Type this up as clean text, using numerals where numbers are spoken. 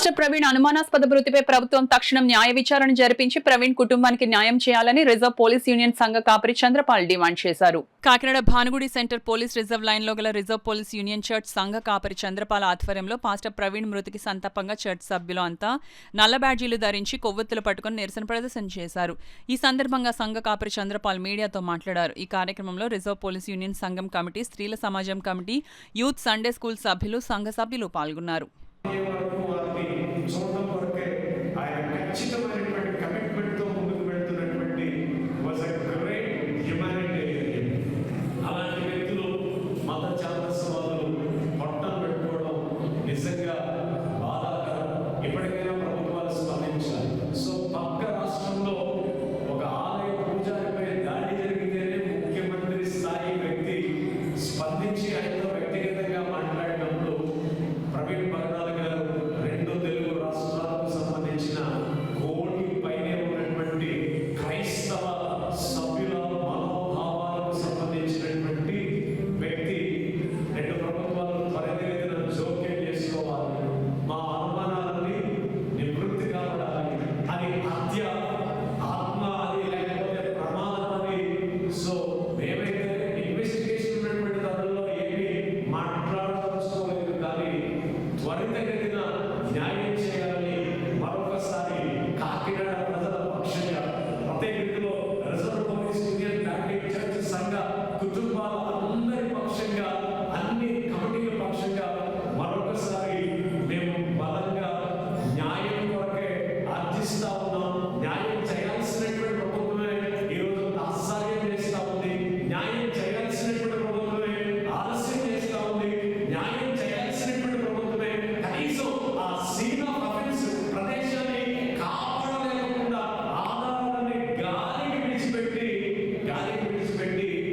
Pastor Praveen అనుమానాస్పద మృతిపై ప్రభుత్వం తక్షణం న్యాయ విచారణ జరిపించి ప్రవీణ్ కుటుంబానికి న్యాయం చేయాలని రిజర్వ్ పోలీస్ యూనియన్ సంఘ కాపరి చంద్రపాల్ డిమాండ్ చేశారు. Kakinada Bhanugudi centre police reserve line లో గల రిజర్వ్ పోలీస్ యూనియన్ చర్చ్ సంఘ కాపరి చంద్రపాల్ ఆధ్వర్యంలో పాస్టర్ ప్రవీణ్ మృతికి సంతాపంగా చర్చ్ సభ్యులు అంతా నల్ల బ్యాడ్జీలు ధరించి కొవ్వొత్తులు పట్టుకుని నిరసన ప్రదర్శన చేశారు. ఈ సందర్భంగా సంఘ కాపరి చంద్రపాల్ మీడియాతో మాట్లాడారు. ఈ కార్యక్రమంలో రిజర్వ్ పోలీస్ యూనియన్ సంఘం కమిటీ, స్త్రీల సమాజం కమిటీ, యూత్ సండే స్కూల్ సభ్యులు, సంఘ సభ్యులు పాల్గొన్నారు. నిజంగా బాధాకరం. ఇప్పటికే